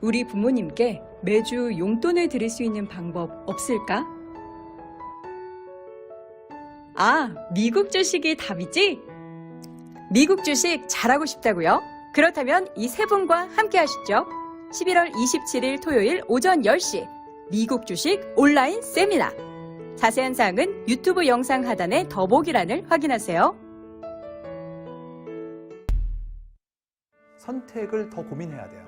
우리 부모님께 매주 용돈을 드릴 수 있는 방법 없을까? 아, 미국 주식이 답이지? 미국 주식 잘하고 싶다고요? 그렇다면 이 세 분과 함께 하시죠. 11월 27일 토요일 오전 10시 미국 주식 온라인 세미나. 자세한 사항은 유튜브 영상 하단의 더보기란을 확인하세요. 선택을 더 고민해야 돼요.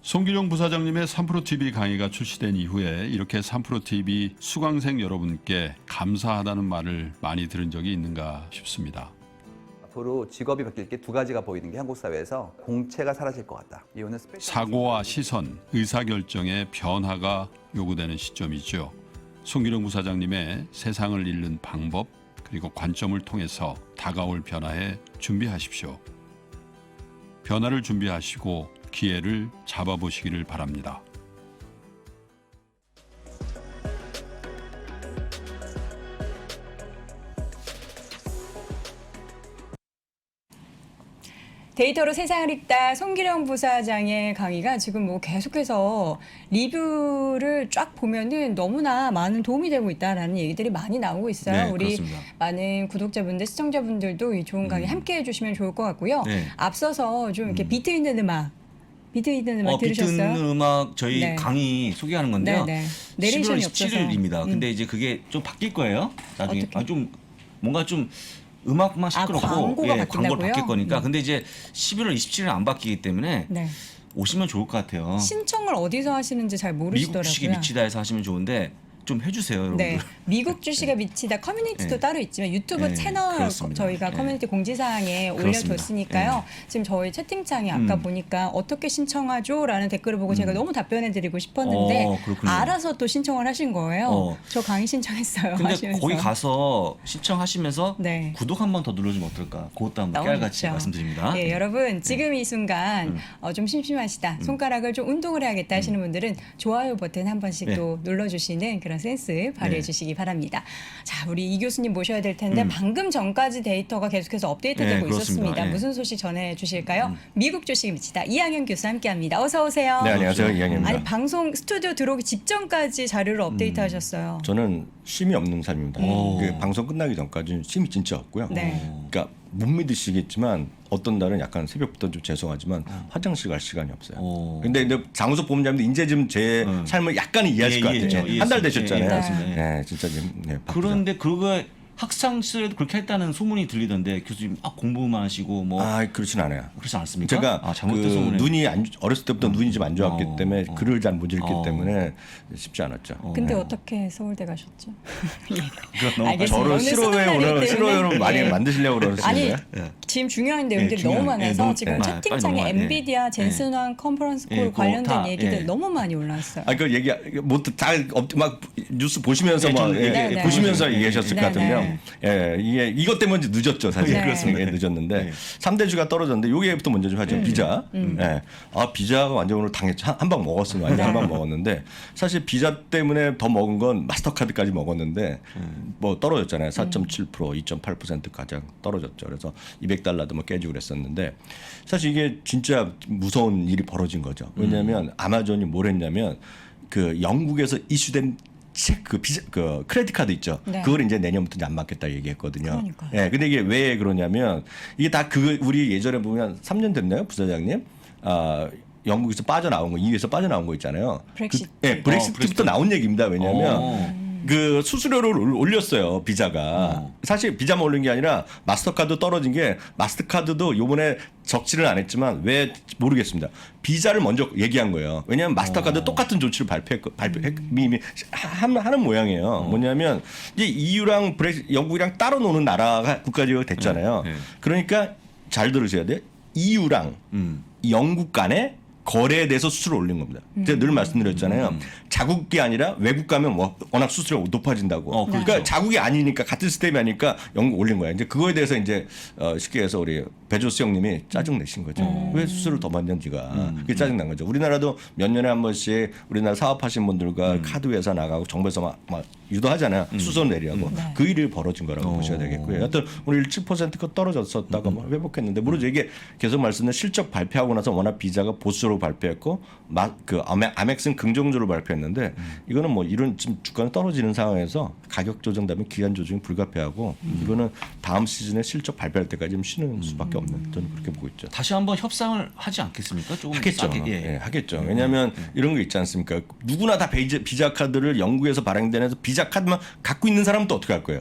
송기룡 부사장님의 3프로TV 강의가 출시된 이후에 이렇게 3프로TV 수강생 여러분께 감사하다는 말을 많이 들은 적이 있는가 싶습니다. 앞으로 직업이 바뀔 게 두 가지가 보이는 게 한국 사회에서 공채가 사라질 것 같다. 이거는 사고와 시선, 의사결정의 변화가 요구되는 시점이죠. 송기룡 부사장님의 세상을 읽는 방법 그리고 관점을 통해서 다가올 변화에 준비하십시오. 변화를 준비하시고 기회를 잡아보시기를 바랍니다. 데이터로 세상을 읽다 송기룡 부사장의 강의가 지금 뭐 계속해서 리뷰를 쫙 보면은 너무나 많은 도움이 되고 있다라는 얘기들이 많이 나오고 있어요. 네, 우리 그렇습니다. 많은 구독자분들, 시청자분들도 이 좋은 강의 함께 해주시면 좋을 것 같고요. 네. 앞서서 좀 이렇게 비트 있는 음악 들으셨어요? 비트 있는 음악 저희 네. 강의 소개하는 건데요. 네, 네. 내레이션이 11월 없어서. 17일입니다. 근데 이제 그게 좀 바뀔 거예요. 나중에 어떻게? 좀 뭔가 좀 음악만 시끄럽고 광고가 광고를 바뀐다고요? 바뀔 거니까. 근데 이제 11월 27일은 안 바뀌기 때문에 네. 오시면 좋을 것 같아요. 신청을 어디서 하시는지 잘 미국 모르시더라고요. 주식이 미치다에서 하시면 좋은데 좀 해주세요, 여러분들. 네, 미국 주식에 미치다 커뮤니티도 네. 따로 있지만 유튜브 네, 채널 그렇습니다. 저희가 네. 커뮤니티 공지사항에 그렇습니다. 올려뒀으니까요. 지금 저희 채팅창에 아까 보니까 어떻게 신청하죠? 라는 댓글을 보고 제가 너무 답변해드리고 싶었는데 그렇군요. 알아서 또 신청을 하신 거예요. 저 강의 신청했어요. 근데 하시면서. 거기 가서 신청하시면서 네. 구독 한 번 더 눌러주면 어떨까? 그것도 한번 깨알같이 나오겠죠. 말씀드립니다. 네, 여러분 지금 이 순간 좀 심심하시다, 손가락을 좀 운동을 해야겠다 하시는 분들은 좋아요 버튼 한 번씩 네. 또 눌러주시는 그런 센스 발휘해 주시기 바랍니다. 자, 우리 이 교수님 모셔야 될 텐데 방금 전까지 데이터가 계속해서 업데이트되고 네, 그렇습니다. 있었습니다. 네. 무슨 소식 전해주실까요? 미국 주식이 미치다 이항현 교수 함께합니다. 어서 오세요. 네, 안녕하세요. 이항현입니다. 아니 방송 스튜디오 들어오기 직전까지 자료를 업데이트하셨어요. 저는 쉼이 없는 삶입니다. 그 방송 끝나기 전까지는 쉼이 진짜 없고요. 네. 그러니까 못 믿으시겠지만 어떤 날은 약간 새벽부터 좀 죄송하지만 화장실 갈 시간이 없어요. 근데 장우석 본부장님도 이제 좀 제 삶을 약간은 이해하실 것 같아요. 한 달 되셨잖아요. 예, 네, 진짜 좀 바쁘죠. 그런데 그거 학창시절에도 그렇게 했다는 소문이 들리던데 교수님 막 공부만 하시고 뭐 그렇진 않아요. 그렇지 않습니까? 제가 잘못된 그 소문에 눈이 어렸을 때부터 눈이 좀 안 좋았기 때문에 글을 잘 못 읽기 어. 때문에 쉽지 않았죠. 근데 네. 어떻게 서울대 가셨죠? 저를 오늘 쓰는 싫어해 날이기 오늘 때문에. 싫어요를 많이 네. 만드시려고 아니 그러시는데. 지금 중요한 내용들이 너무 중요한, 많아서 너무, 지금 빨리 채팅창에 넘어가요. 엔비디아 젠슨왕 컨퍼런스 콜 그거 관련된 다, 얘기들 너무 많이 올라왔어요. 그 얘기 뭐다막 뉴스 보시면서 네, 막 저는, 네. 보시면서 네. 얘기하셨을 네, 것 같은데요. 네. 예, 이게 이것 때문에 늦었죠, 사실. 네. 그렇습니다. 예, 늦었는데 네. 3대 주가 떨어졌는데 요게부터 먼저 좀 하죠. 비자. 예. 비자가 완전 오늘 당했죠. 한 방 먹었어요. 완전 한 방 먹었는데 사실 비자 때문에 더 먹은 건 마스터카드까지 먹었는데 뭐 떨어졌잖아요. 4.7%, 2.8% 가장 떨어졌죠. 그래서 $200도 뭐 깨지고 그랬었는데 사실 이게 진짜 무서운 일이 벌어진 거죠. 왜냐하면 아마존이 뭘 했냐면 그 영국에서 이슈된 그 비자, 그 크레딧 카드 있죠. 네. 그걸 이제 내년부터 이제 안 받겠다 얘기했거든요. 그러니까요. 예, 근데 이게 왜 그러냐면 이게 다 우리 예전에 보면 3년 됐나요, 부사장님? 영국에서 빠져나온 거, EU에서 빠져나온 거 있잖아요. 브렉시트. 브렉시트부터 브렉시트. 나온 얘기입니다. 왜냐하면 그 수수료를 올렸어요, 비자가. 사실 비자만 올린 게 아니라 마스터카드 떨어진 게 마스터카드도 요번에 적지는 안 했지만 왜 모르겠습니다. 비자를 먼저 얘기한 거예요. 왜냐하면 마스터카드 똑같은 조치를 하는 모양이에요. 뭐냐면 이제 EU랑 영국이랑 따로 노는 나라가 국가지가 됐잖아요. 네. 그러니까 잘 들으셔야 돼요. EU랑 영국 간에 거래에 대해서 수수료를 올린 겁니다. 제가 늘 말씀드렸잖아요. 자국이 아니라 외국 가면 워낙 수수료가 높아진다고. 그렇죠. 그러니까 자국이 아니니까 같은 시스템이 아니니까 영국 올린 거야. 이제 그거에 대해서 이제 쉽게 해서 우리 베조스 형님이 짜증 내신 거죠. 왜 수수료를 더 받냐 네가. 그게 짜증 난 거죠. 우리나라도 몇 년에 한 번씩 우리나라 사업하신 분들과 카드 회사 나가고 정부에서 막 유도하잖아요. 수수료 내리라고. 그 일이 벌어진 거라고 보셔야 되겠고요. 하여튼 오늘 17%가 떨어졌었다가 뭐 회복했는데 모르죠. 이게 계속 말씀드린 실적 발표하고 나서 워낙 비자가 보수적으로 발표했고 그 아멕스는 긍정적으로 발표했는데 이거는 뭐 이런 지금 주가는 떨어지는 상황에서 가격 조정 다음에 기간 조정이 불가피하고 이거는 다음 시즌에 실적 발표할 때까지 좀 쉬는 수밖에 없는 저는 그렇게 보고 있죠. 다시 한번 협상을 하지 않겠습니까? 조금 하겠죠. 싸게, 예. 예, 하겠죠. 왜냐하면 이런 거 있지 않습니까? 누구나 다 비자 카드를 영국에서 발행되는 비자 카드만 갖고 있는 사람은 또 어떻게 할 거예요?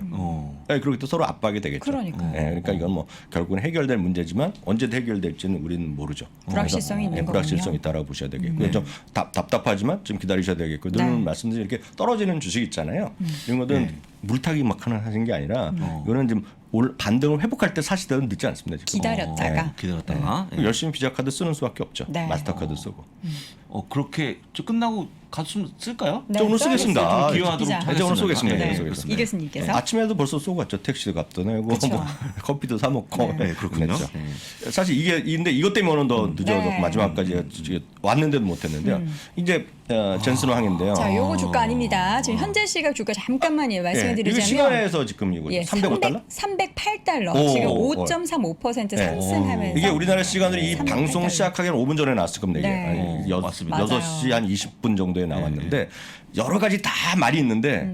예, 그리고 또 서로 압박이 되겠죠. 그러니까요. 예, 그러니까 이건 뭐 결국은 해결될 문제지만 언제 해결될지는 우리는 모르죠. 불확실성이 있는 불확실성이 거군요. 있다라고 보셔야 되겠고요. 좀 답답하지만 좀 기다리셔야 되겠고 늘 네. 말씀드린 이렇게 떨어지는 주식 있잖아요. 이런 것들은 물타기 막 하는 게 아니라 이거는 지금 반등을 회복할 때 사시더라도 늦지 않습니다. 지금. 기다렸다가. 기다렸다가 예. 열심히 비자 카드 쓰는 수밖에 없죠. 네. 마스터카드 쓰고. 그렇게 저 끝나고 가서 쓸까요? 네, 오늘 써야겠어요. 쓰겠습니다. 좀 기여하도록 기자. 하겠습니다. 이제 오늘 쏘겠습니다. 네. 이제 쏘겠습니다. 이 교수님께서. 아침에도 벌써 쏘고 갔죠. 택시 값도 내고 그쵸. 뭐 커피도 사 먹고. 네, 그렇군요. 그랬죠. 네. 사실 이게 근데 이것 때문에는 더 늦어서 네. 마지막까지 왔는데도 못했는데요. 이제 젠슨 황인데요. 자, 요거 주가 아닙니다. 지금 현재 시각 주가 잠깐만요. 말씀해 이거 드리자면 시간에서 지금 이거 예, 305달러? 308달러. 오, 지금 오, 5.35% 네. 상승하면서 이게 우리나라 시간으로 이 308 방송 달러. 시작하기 한 5분 전에 나왔을 겁니다. 네. 이게 맞습니다. 6시 한 20분 정도에 나왔는데 여러 가지 다 말이 있는데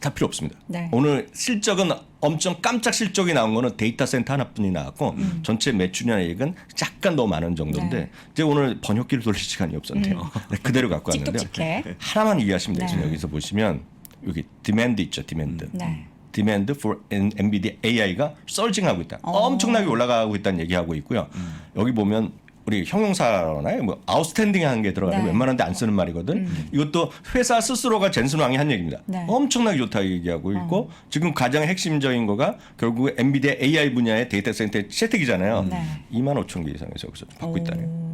다 필요 없습니다. 네. 오늘 실적은 엄청 깜짝 실적이 나온 거는 데이터 센터 하나뿐이 나왔고 전체 매출이익은 약간 더 많은 정도인데 네. 이제 오늘 번역기를 돌릴 시간이 없었네요. 네, 그대로 갖고 왔는데요. 찍찍해. 하나만 이해하시면 돼요. 네. 지금 여기서 보시면 여기 디맨드 있죠. 디맨드. 네. 디맨드 for NVIDIA AI가 썰징하고 있다. 엄청나게 올라가고 있다는 얘기하고 있고요. 여기 보면 우리 형용사나 뭐 아웃스탠딩한 게 들어가는 네. 웬만한데 안 쓰는 말이거든. 이것도 회사 스스로가 젠슨 왕이 한 얘기입니다. 네. 엄청나게 좋다 얘기하고 있고 지금 가장 핵심적인 거가 결국 엔비디아 AI 분야의 데이터 센터의 채택이잖아요. 네. 2만 5천 개 이상에서 여기서 받고 있다네요.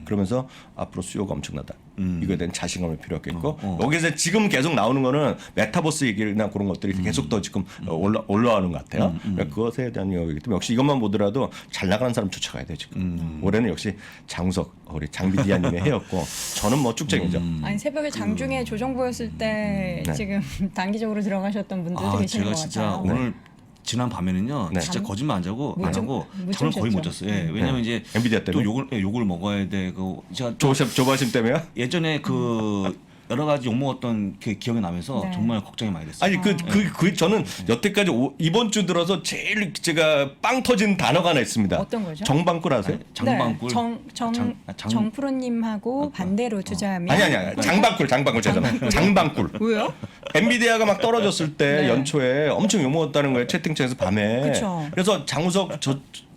그러면서 앞으로 수요가 엄청나다. 이거에 대한 자신감을 필요했겠고 여기서 지금 계속 나오는 거는 메타버스 얘기나 그런 것들이 계속 더 지금 올라오는 것 같아요. 그러니까 그것에 대한 이야기이기 때문에 역시 이것만 보더라도 잘 나가는 사람 쫓아가야 돼요. 지금 올해는 역시 장우석 우리 장비디아님의 해였고 저는 뭐 쭉쟁이죠. 아니 새벽에 장중에 조정 보였을 때 네. 지금 단기적으로 들어가셨던 분들도 계시는 제가 것 진짜 같아요. 오늘 지난 밤에는요. 네. 진짜 거짓말 안 자고 못 안 좀- 하고 못 잠을 거의 못 주무셨죠? 잤어요. 예, 왜냐면 이제 엔비디아 또 때문에? 욕을 먹어야 되고 제가 조바심 때문에요? 예전에 그 여러 가지 욕 먹었던 그 기억이 나면서 네. 정말 걱정이 많이 됐어요. 아니 그 저는 여태까지 이번 주 들어서 제일 제가 빵 터진 단어가 하나 있습니다. 어떤 거죠? 정방꿀 아세요? 장방꿀. 네. 장- 정프로님하고 반대로 투자하면 아니 장방꿀 죄송합니다. 장방꿀. 왜요? 엔비디아가 막 떨어졌을 때 네. 연초에 엄청 욕먹었다는 거예요. 채팅창에서 밤에. 그쵸. 그래서 장우석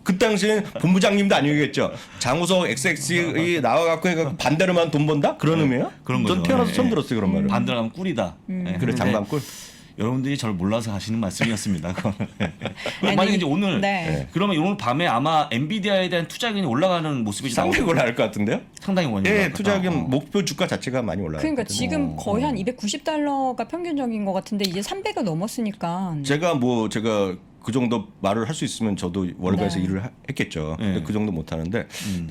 그 당시엔 본부장님도 아니겠죠. 장우석 XX이 나와갖고 해갖고 반대로만 돈 번다? 그런 의미예요? 그런 전 거죠. 태어나서 예. 처음 들었어요 그런 말을. 반대로 하면 꿀이다. 예, 그래 근데 장방꿀. 여러분들이 저를 몰라서 하시는 말씀이었습니다. 그거는. 아니, 만약에 이제 오늘 네. 그러면 오늘 밤에 아마 엔비디아에 대한 투자 의견이 올라가는 모습이 상당히 올라갈 것 같은데요? 상당히 많이 예, 올라갈 것 투자 같다. 의견 목표 주가 자체가 많이 올라갈 그러니까 것 같아요. 지금 거의 한 290달러가 평균적인 것 같은데 이제 300을 넘었으니까 제가 그 정도 말을 할 수 있으면 저도 월가에서 네. 일을 했겠죠. 근데 네. 그 정도 못 하는데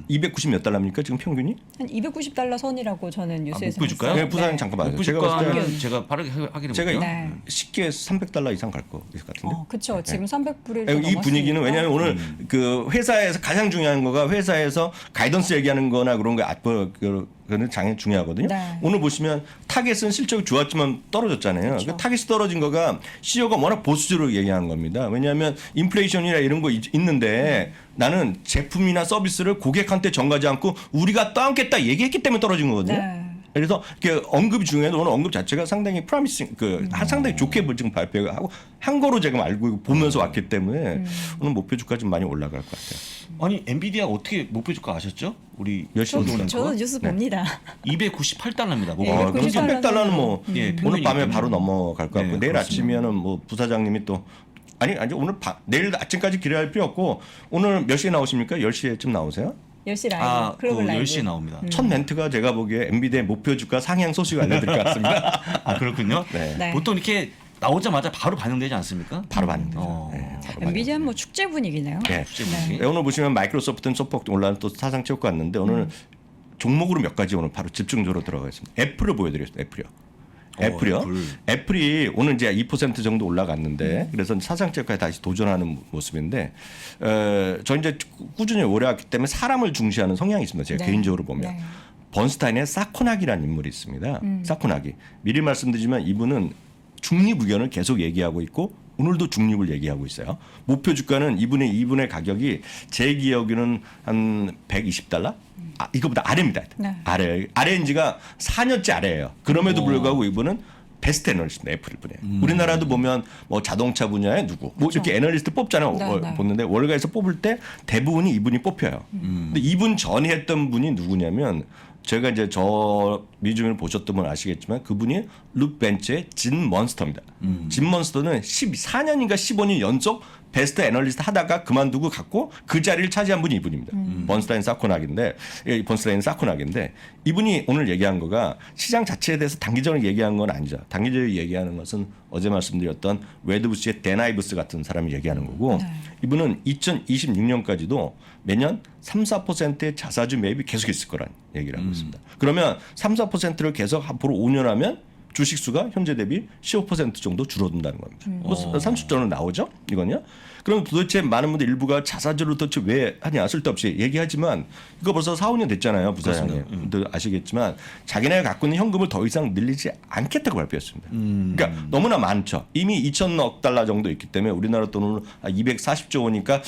290 몇 달러입니까 지금 평균이? 한 290달러 선이라고 저는 뉴스에서 목표 주가요? 봤어요. 네, 부사님 네. 잠깐 봐요. 목표 제가 봤을 때 주가는 제가 빠르게 확인해 제가 볼게요. 네. 쉽게 300달러 이상 갈 것 같은데. 그렇죠. 지금 300불을 네. 이 분위기는 왜냐하면 오늘 그 회사에서 가장 중요한 거가 회사에서 가이던스 얘기하는 거나 그런 거 그거는 장애 중요하거든요. 네. 오늘 보시면 타겟은 실적이 좋았지만 떨어졌잖아요. 그 타겟이 떨어진 거가 CEO가 워낙 보수적으로 얘기하는 겁니다. 왜냐하면 인플레이션이나 이런 거 있는데 나는 제품이나 서비스를 고객한테 전가지 않고 우리가 떠안겠다 얘기했기 때문에 떨어진 거거든요. 네. 그래서 언급이 중요해도 오늘 언급 자체가 상당히 프라미싱 상당히 좋게 지금 발표하고 한 거로 제가 알고 보면서 왔기 때문에 오늘 목표 주가 좀 많이 올라갈 것 같아요. 아니 엔비디아가 어떻게 목표 주가 아셨죠? 우리 몇 시간 오늘 저도 거? 뉴스 봅니다. 298달러입니다. 예, 그럼 300달러는 뭐 예, 오늘 평균이기 밤에 때문에. 바로 넘어갈 것 같고 네, 내일 그렇습니다. 아침이면은 뭐 부사장님이 또 아니 오늘 내일 아침까지 기대할 필요 없고 오늘 몇 시에 나오십니까? 10시에쯤 나오세요? 10시 라이브, 그 글로벌 라이브. 10시에 나옵니다. 첫 멘트가 제가 보기에 엔비디아 목표 주가 상향 소식 알려드릴 것 같습니다. 아 그렇군요. 네. 네. 보통 이렇게 나오자마자 바로 반영되지 않습니까? 바로 반영되죠. 어. 네, 바로 엔비디아 뭐 축제 분위기네요. 네. 축제 분위기. 네, 오늘 보시면 마이크로소프트는 소폭 올라는 또 사상 최고가 왔는데 오늘 종목으로 몇 가지 오늘 바로 집중적으로 들어가겠습니다. 애플을 보여드리겠습니다. 애플이요. 애플이요. 애플이 오늘 이제 2% 정도 올라갔는데 그래서 사상 최고까지 다시 도전하는 모습인데 저 이제 꾸준히 오래 왔기 때문에 사람을 중시하는 성향이 있습니다. 제가 네. 개인적으로 보면. 네. 번스타인의 사코나기라는 인물이 있습니다. 사코나기. 미리 말씀드리지만 이분은 중립 의견을 계속 얘기하고 있고 오늘도 중립을 얘기하고 있어요. 목표 주가는 이분의 가격이 제 기억에는 한 120달러? 이거보다 아래입니다. 네. 아래인지가 4년째 아래예요. 그럼에도 불구하고 이분은 베스트 애널리스트 애플 분이에요. 우리나라도 보면 뭐 자동차 분야에 누구 뭐 이렇게 애널리스트 뽑잖아요. 네, 네. 뽑는데 월가에서 뽑을 때 대부분이 이분이 뽑혀요. 근데 이분 전에 했던 분이 누구냐면 제가 이제 저 미중을 보셨던 분 아시겠지만 그분이 룩 벤츠의 진 먼스터입니다. 진 먼스터는 14년인가 15년 연속 베스트 애널리스트 하다가 그만두고 갔고 그 자리를 차지한 분이 이분입니다. 번스타인 사코나기인데 번스타인 사코나기인데 이분이 오늘 얘기한 거가 시장 자체에 대해서 단기적으로 얘기한 건 아니죠. 단기적으로 얘기하는 것은 어제 말씀드렸던 웨드부시의 데나이브스 같은 사람이 얘기하는 거고 이분은 2026년까지도 매년 3, 4%의 자사주 매입이 계속 있을 거라는 얘기를 하고 있습니다. 그러면 3, 4%를 계속 앞으로 5년 하면 주식 수가 현재 대비 15% 정도 줄어든다는 겁니다. 뭐 30조는 나오죠? 이건요. 그럼 도대체 많은 분들 일부가 자사주를 도대체 왜 하냐 쓸데없이 얘기하지만 이거 벌써 4, 5년 됐잖아요. 부사장님. 아시겠지만 자기네가 갖고 있는 현금을 더 이상 늘리지 않겠다고 발표했습니다. 그러니까 너무나 많죠. 이미 2천억 달러 정도 있기 때문에 우리나라 돈으로 240조 원이니까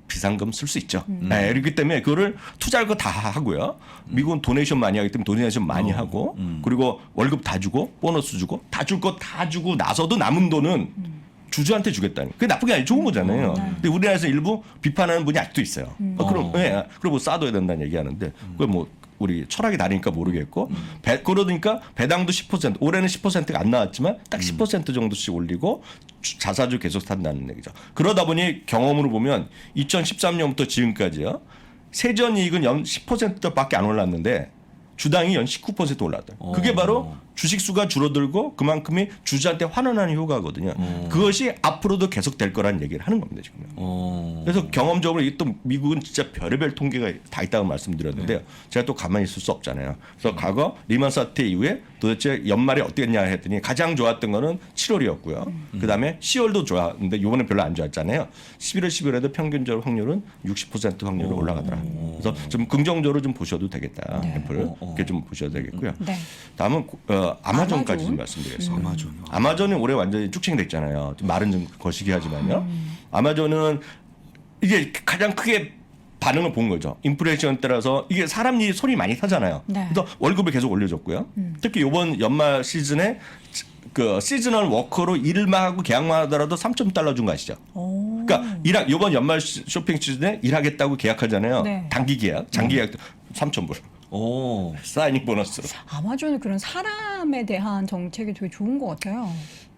비상금 쓸 수 있죠. 네, 그렇기 때문에 그거를 투자할 거 다 하고요. 미국은 도네이션 많이 하기 때문에 도네이션 많이 하고 그리고 월급 다 주고 보너스 주고 다 줄 거 다 주고 나서도 남은 돈은 주주한테 주겠다니. 그게 나쁜 게 아니고 좋은 거잖아요. 근데 우리나라에서 일부 비판하는 분이 아직도 있어요. 그럼 네, 그리고 싸둬야 된다는 얘기하는데 그걸 뭐 우리 철학이 다르니까 모르겠고 그러니까 배당도 10% 올해는 10%가 안 나왔지만 딱 10% 정도씩 올리고 자사주 계속 산다는 얘기죠. 그러다 보니 경험으로 보면 2013년부터 지금까지요. 세전이익은 연 10%밖에 안 올랐는데 주당이 연 19% 올랐다. 그게 바로 주식 수가 줄어들고 그만큼이 주주한테 환원하는 효과거든요. 그것이 앞으로도 계속 될 거라는 얘기를 하는 겁니다 지금. 그래서 경험적으로 또 미국은 진짜 별의별 통계가 다 있다고 말씀드렸는데요. 제가 또 가만히 있을 수 없잖아요. 그래서 과거 리만 사태 이후에 도대체 연말에 어떻게 했냐 했더니 가장 좋았던 거는 7월이었고요. 그다음에 10월도 좋았는데 이번에 별로 안 좋았잖아요. 11월, 12월에도 평균적으로 확률은 60% 확률로 올라가더라. 그래서 좀 긍정적으로 좀 보셔도 되겠다. 애플 그렇게 좀 보셔도 되겠고요. 네. 다음은 아마존까지 좀 말씀드리겠습니다. 아마존이 올해 완전히 쭉칭됐잖아요. 좀 말은 좀 거시기 하지만요. 아마존은 이게 가장 크게 반응을 본 거죠. 인플레이션 따라서 이게 사람 일이 손이 많이 타잖아요. 네. 그래서 월급을 계속 올려줬고요. 특히 이번 연말 시즌에 그 시즈널 워커로 일만 하고 계약만 하더라도 3,000달러 준 거 아시죠? 그러니까 이번 연말 쇼핑 시즌에 일하겠다고 계약하잖아요. 네. 단기 계약, 장기 계약 3,000불. 오. 사이닝 보너스로. 아마존은 그런 사람에 대한 정책이 되게 좋은 것 같아요.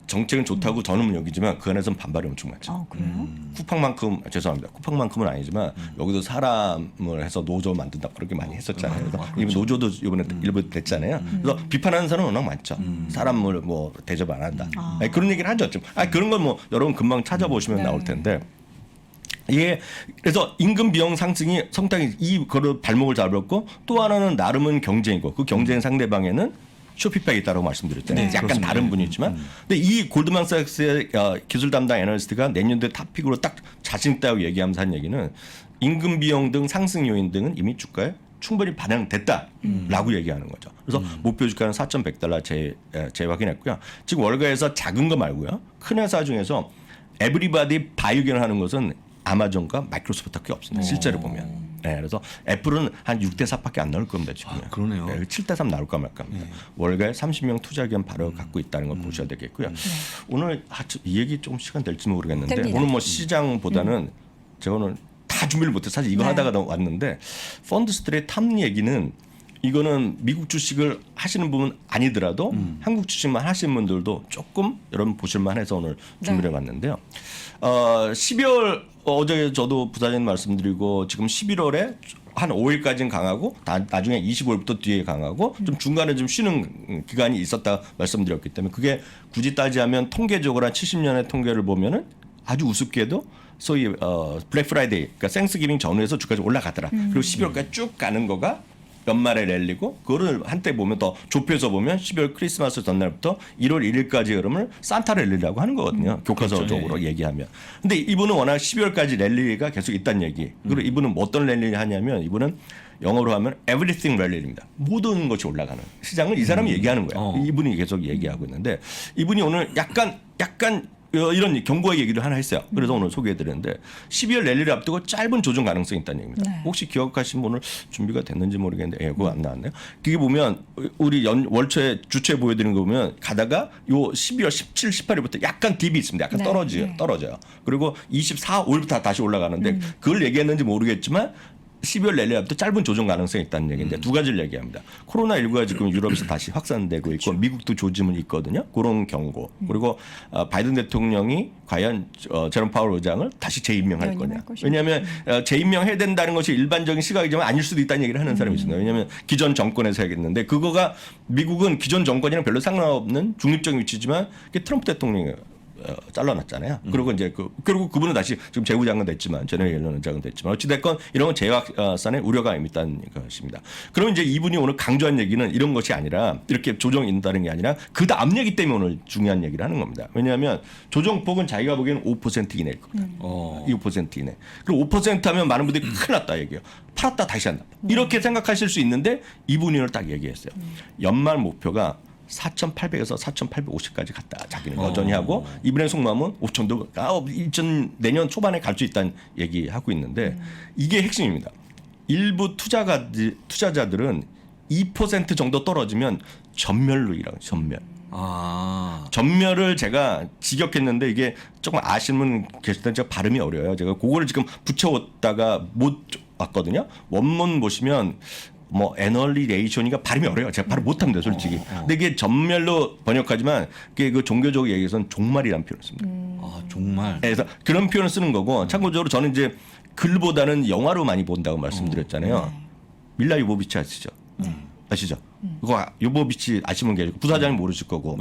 정책은 좋다고 저는 여기지만 그 안에서는 반발이 엄청 많죠. 아, 그래요? 쿠팡만큼 죄송합니다. 쿠팡만큼은 아니지만 여기도 사람을 해서 노조 만든다 그렇게 많이 했었잖아요. 그래서 이번 노조도 이번에 일부 됐잖아요. 그래서 비판하는 사람은 워낙 많죠. 사람을 뭐 대접 안 한다. 아니, 그런 얘기를 하죠. 그런 건 뭐 여러분 금방 찾아보시면 나올 텐데. 예, 그래서 임금 비용 상승이 상당히 이거를 발목을 잡았고 또 하나는 나름은 경쟁이고 그 경쟁 상대방에는 쇼피파이 있다고 말씀드렸잖아요. 약간 그렇습니다. 다른 분이지만, 근데 이 골드만삭스의 기술 담당 애널리스트가 내년도에 탑픽으로 딱 자신 있다고 얘기하면서 한 얘기는 임금 비용 등 상승 요인 등은 이미 주가에 충분히 반영됐다라고 얘기하는 거죠. 그래서 목표 주가는 4,100달러 재확인했고요. 지금 월가에서 작은 거 말고요, 큰 회사 중에서 에브리바디 바이오견을 하는 것은 아마존과 마이크로소프트밖에 없습니다. 실제로 보면. 네, 그래서 애플은 한 6대4밖에 안 나올 겁니다. 지금. 그러네요. 네, 7대3 나올까 말까입니다. 월가에 30명 투자 기관 바로 갖고 있다는 걸 보셔야 되겠고요. 오늘 이 얘기 조금 시간 될지 모르겠는데 됩니다. 오늘 뭐 시장보다는 제가 오늘 다 준비를 못해 사실 이거 하다가 왔는데 펀드스들의 탑 얘기는 이거는 미국 주식을 하시는 분은 아니더라도 한국 주식만 하시는 분들도 조금 여러분 보실만 해서 오늘 준비를 해봤는데요. 12월 어제 저도 부사장님 말씀드리고 지금 11월에 한 5일까지는 강하고 나중에 25일부터 뒤에 강하고 좀 중간에 좀 쉬는 기간이 있었다 말씀드렸기 때문에 그게 굳이 따지자면 통계적으로 한 70년의 통계를 보면은 아주 우습게도 소위 블랙 프라이데이 그러니까 생스기빙 전후에서 주가가 올라가더라. 그리고 12월까지 쭉 가는 거가 연말에 랠리고 그거를 한때 보면 더 좁혀서 보면 12월 크리스마스 전날부터 1월 1일까지 흐름을 산타 랠리라고 하는 거거든요. 교과서적으로 그렇죠. 얘기하면. 근데 이분은 워낙 12월까지 랠리가 계속 있다는 얘기. 그리고 이분은 어떤 랠리를 하냐면 이분은 영어로 하면 everything 랠리입니다. 모든 것이 올라가는 시장을 이 사람이 얘기하는 거예요. 이분이 계속 얘기하고 있는데 이분이 오늘 약간 이런 경고의 얘기를 하나 했어요. 그래서 오늘 소개해드렸는데 12월 랠리를 앞두고 짧은 조정 가능성이 있다는 얘기입니다. 네. 혹시 기억하신 분은 준비가 됐는지 모르겠는데 그거 안 나왔네요. 그게 보면 우리 월초에 주초에 보여드린 거 보면 가다가 요 12월 17, 18일부터 약간 딥이 있습니다. 약간 네. 떨어져요. 그리고 24, 5일부터 다시 올라가는데 그걸 얘기했는지 모르겠지만 12월 랠리 앞부터 짧은 조정 가능성이 있다는 얘기인데 두 가지를 얘기합니다. 코로나19가 지금 유럽에서 다시 확산되고 있고 미국도 조짐은 있거든요. 그런 경고. 그리고 바이든 대통령이 과연 제롬 파월 의장을 다시 재임명할 거냐. 왜냐하면 재임명해야 된다는 것이 일반적인 시각이지만 아닐 수도 있다는 얘기를 하는 사람이 있습니다. 왜냐하면 기존 정권에서 하겠는데 그거가 미국은 기존 정권이랑 별로 상관없는 중립적인 위치지만 그게 트럼프 대통령이 잘라놨잖아요. 그리고 이제 그리고 그분은 다시 지금 재무장관 됐지만 제네럴 옐런 의장은 됐지만 어찌됐건 이런 건 재확산의 우려가 있다는 것입니다. 그럼 이제 이분이 오늘 강조한 얘기는 이런 것이 아니라 이렇게 조정이 있다는 게 아니라 그 다음 얘기 때문에 오늘 중요한 얘기를 하는 겁니다. 왜냐하면 조정폭은 자기가 보기에는 5% 이내일 겁니다. 2% 이내. 그리고 5% 하면 많은 분들이 큰일 났다 얘기해요. 팔았다 다시 한다. 이렇게 생각하실 수 있는데 이분이 오늘 딱 얘기했어요. 연말 목표가 4,800에서 4,850까지 갔다. 자기는 여전히 하고 이번에 속마음은 5,000도 내년 초반에 갈 수 있다는 얘기하고 있는데 이게 핵심입니다. 일부 투자자들은 2% 정도 떨어지면 전멸로 일하고 전멸. 전멸을 제가 직역했는데 이게 조금 아시는 계실 때 제가 발음이 어려워요. 제가 그거를 지금 붙여왔다가 못 왔거든요. 원문 보시면 애널리레이션이가 발음이 어려워요. 제가 발음 못합니다, 솔직히. 근데 이게 전멸로 번역하지만 그게 그 종교적 얘기에서는 종말이라는 표현을 씁니다. 정말. 그래서 그런 표현을 쓰는 거고 참고적으로 저는 이제 글보다는 영화로 많이 본다고 말씀드렸잖아요. 밀라 요보비치 아시죠? 아시죠? 그거 요보비치 아시면 계시고 부사장은 모르실 거고.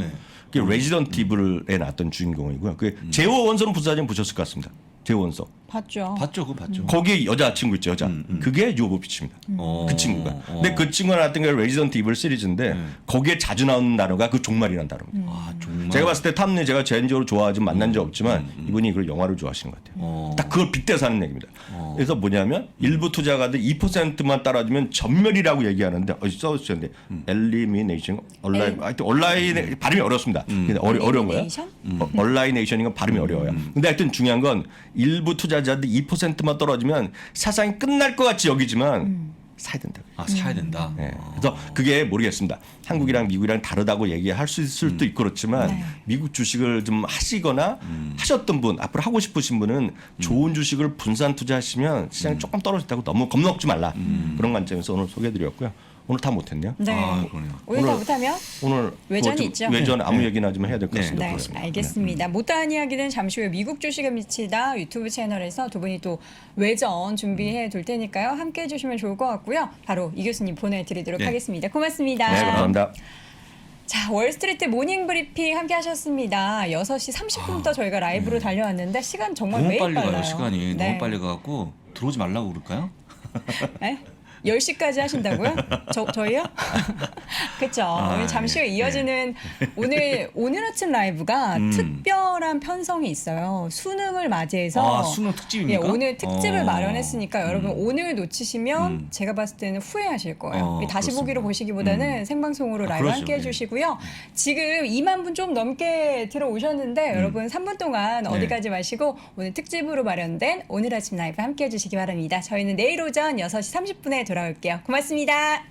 그게 레지던트 이블에 나왔던 주인공이고요. 그 제호 원서는 부사장 보셨을 것 같습니다. 제호 원서. 봤죠. 그거 봤죠. 거기에 여자친구 있죠, 여자. 그게 요보비치입니다. 그 친구가. 근데 그 친구가 나왔던 게 레지던트 이블 시리즈인데 거기에 자주 나오는 단어가 그 종말이라는 단어입니다. 정말. 제가 봤을 때 탐내 제가 개인적으로 좋아하지 만난 적 없지만 이분이 그걸 영화를 좋아하시는 것 같아요. 딱 그걸 빗대서 하는 얘기입니다. 그래서 뭐냐면 일부 투자가들 2%만 따라주면 전멸이라고 얘기하는데 써주셨는데 엘리미네이션 하여튼 온라인 발음이 어렵습니다. 어려운 거예요. 온라이네이션인 발음이 어려워요. 근데 하여튼 중요한 건 일부 투자자들 2%만 떨어지면 사상이 끝날 것 같이 여기지만 사야 된다. 사야 된다. 네. 그래서 그게 모르겠습니다. 한국이랑 미국이랑 다르다고 얘기할 수 있을 수도 있고 그렇지만 미국 주식을 좀 하시거나 하셨던 분 앞으로 하고 싶으신 분은 좋은 주식을 분산 투자하시면 시장이 조금 떨어졌다고 너무 겁먹지 말라. 그런 관점에서 오늘 소개해드렸고요. 오늘 다 못했네요. 네. 그러네요. 오늘 다 못하면 오늘 외전이 좀 있죠. 외전 아무 얘기나 좀 해야 될 것 같습니다. 네, 그렇습니다. 알겠습니다. 못다한 이야기는 잠시 후에 미국 주식에 미치다 유튜브 채널에서 두 분이 또 외전 준비해 둘 테니까요. 함께해 주시면 좋을 것 같고요. 바로 이 교수님 보내드리도록 네. 하겠습니다. 고맙습니다. 네, 감사합니다. 자, 월스트리트 모닝 브리핑 함께 하셨습니다. 6시 30분부터 저희가 라이브로 달려왔는데 시간 정말 너무 매일 빨리 빨라요. 가요. 시간이 네. 너무 빨리 가갖고 들어오지 말라고 그럴까요? 네? 10시까지 하신다고요? 저희요? 그렇죠. 잠시 후에 이어지는 오늘 아침 라이브가 특별한 편성이 있어요. 수능을 맞이해서 수능 특집입니까? 오늘 특집을 마련했으니까 여러분 오늘 놓치시면 제가 봤을 때는 후회하실 거예요. 다시 그렇습니다. 보기로 보시기보다는 생방송으로 라이브 그러죠. 함께 해주시고요. 지금 2만 분 좀 넘게 들어오셨는데 여러분 3분 동안 어디 가지 마시고 오늘 특집으로 마련된 오늘 아침 라이브 함께 해주시기 바랍니다. 저희는 내일 오전 6시 30분에 돌아올게요. 고맙습니다.